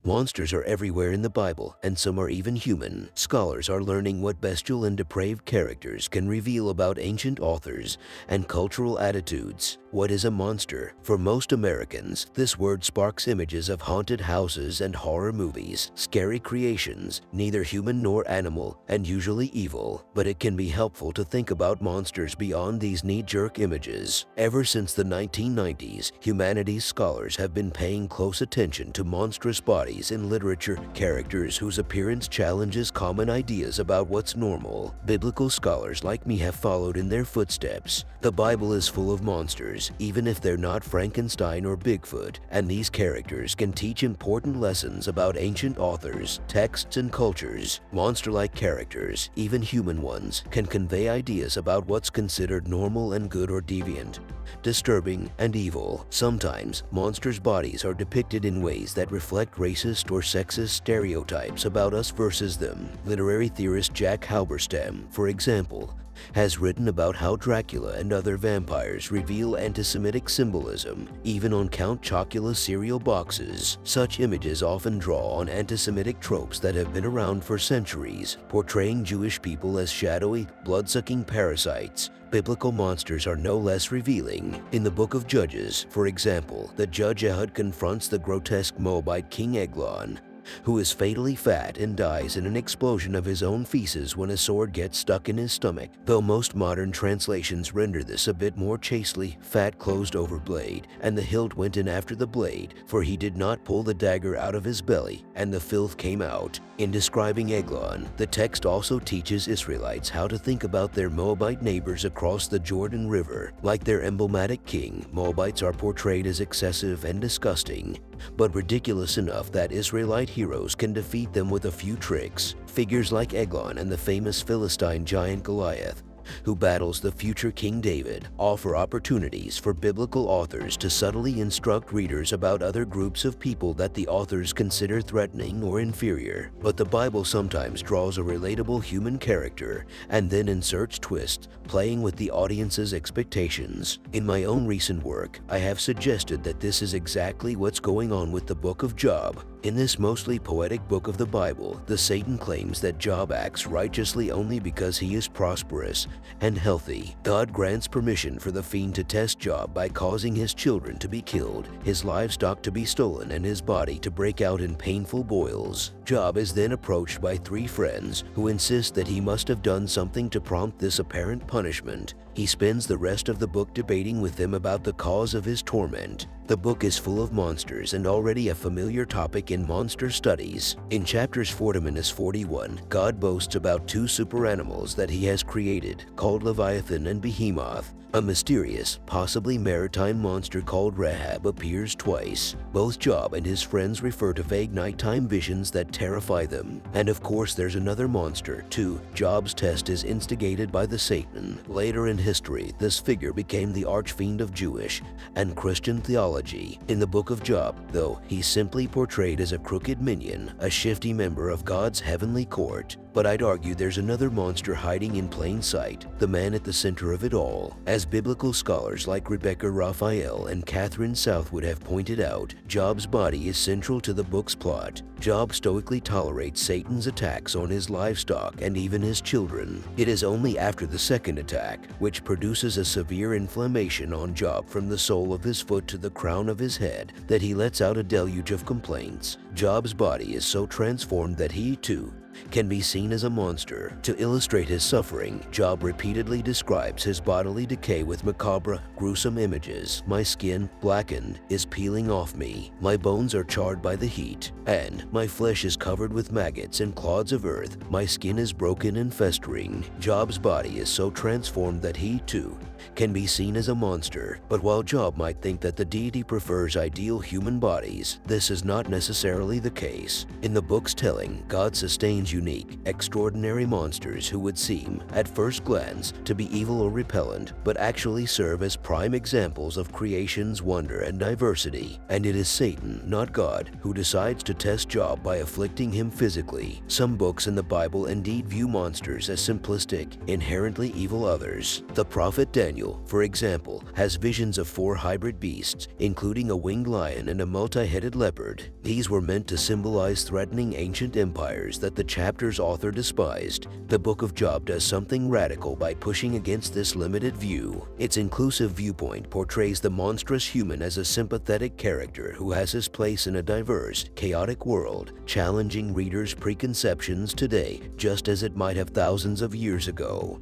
Monsters are everywhere in the Bible, and some are even human. Scholars are learning what bestial and depraved characters can reveal about ancient authors and cultural attitudes. What is a monster? For most Americans, this word sparks images of haunted houses and horror movies, scary creations, neither human nor animal, and usually evil. But it can be helpful to think about monsters beyond these knee-jerk images. Ever since the 1990s, humanities scholars have been paying close attention to monstrous bodies in literature, characters whose appearance challenges common ideas about what's normal. Biblical scholars like me have followed in their footsteps. The Bible is full of monsters, even if they're not Frankenstein or Bigfoot, and these characters can teach important lessons about ancient authors, texts, and cultures. Monster-like characters, even human ones, can convey ideas about what's considered normal and good or deviant, disturbing, and evil. Sometimes, monsters' bodies are depicted in ways that reflect racist or sexist stereotypes about us versus them. Literary theorist Jack Halberstam, for example, has written about how Dracula and other vampires reveal anti-Semitic symbolism, even on Count Chocula's cereal boxes. Such images often draw on anti-Semitic tropes that have been around for centuries, portraying Jewish people as shadowy, blood-sucking parasites. Biblical monsters are no less revealing. In the book of Judges, for example, the judge Ehud confronts the grotesque Moabite king Eglon, who is fatally fat and dies in an explosion of his own feces when a sword gets stuck in his stomach. Though most modern translations render this a bit more chastely, fat closed over blade, and the hilt went in after the blade, for he did not pull the dagger out of his belly, and the filth came out. In describing Eglon, the text also teaches Israelites how to think about their Moabite neighbors across the Jordan River. Like their emblematic king, Moabites are portrayed as excessive and disgusting, but ridiculous enough that Israelite heroes can defeat them with a few tricks. Figures like Eglon and the famous Philistine giant Goliath, who battles the future King David, offer opportunities for biblical authors to subtly instruct readers about other groups of people that the authors consider threatening or inferior. But the Bible sometimes draws a relatable human character and then inserts twists, playing with the audience's expectations. In my own recent work, I have suggested that this is exactly what's going on with the book of Job. In this mostly poetic book of the Bible, the Satan claims that Job acts righteously only because he is prosperous and healthy. God grants permission for the fiend to test Job by causing his children to be killed, his livestock to be stolen, and his body to break out in painful boils. Job is then approached by 3 friends who insist that he must have done something to prompt this apparent punishment. He spends the rest of the book debating with them about the cause of his torment. The book is full of monsters and already a familiar topic in monster studies. In chapters 40-41, God boasts about 2 super animals that he has created, called Leviathan and Behemoth. A mysterious, possibly maritime monster called Rahab appears twice. Both Job and his friends refer to vague nighttime visions that terrify them. And of course there's another monster, too. Job's test is instigated by the Satan. Later in history, this figure became the archfiend of Jewish and Christian theology. In the book of Job, though, he's simply portrayed as a crooked minion, a shifty member of God's heavenly court. But I'd argue there's another monster hiding in plain sight, the man at the center of it all. As biblical scholars like Rebecca Raphael and Catherine Southwood have pointed out, Job's body is central to the book's plot. Job stoically tolerates Satan's attacks on his livestock and even his children. It is only after the second attack, which produces a severe inflammation on Job from the sole of his foot to the crown of his head, that he lets out a deluge of complaints. Job's body is so transformed that he, too, can be seen as a monster. To illustrate his suffering, Job repeatedly describes his bodily decay with macabre, gruesome images. My skin, blackened, is peeling off me. My bones are charred by the heat, and my flesh is covered with maggots and clods of earth. My skin is broken and festering. Job's body is so transformed that he, too, can be seen as a monster, but while Job might think that the deity prefers ideal human bodies, this is not necessarily the case. In the book's telling, God sustains unique, extraordinary monsters who would seem, at first glance, to be evil or repellent, but actually serve as prime examples of creation's wonder and diversity. And it is Satan, not God, who decides to test Job by afflicting him physically. Some books in the Bible indeed view monsters as simplistic, inherently evil others. The prophet Daniel, for example, has visions of 4 hybrid beasts, including a winged lion and a multi-headed leopard. These were meant to symbolize threatening ancient empires that the chapter's author despised. The Book of Job does something radical by pushing against this limited view. Its inclusive viewpoint portrays the monstrous human as a sympathetic character who has his place in a diverse, chaotic world, challenging readers' preconceptions today just as it might have thousands of years ago.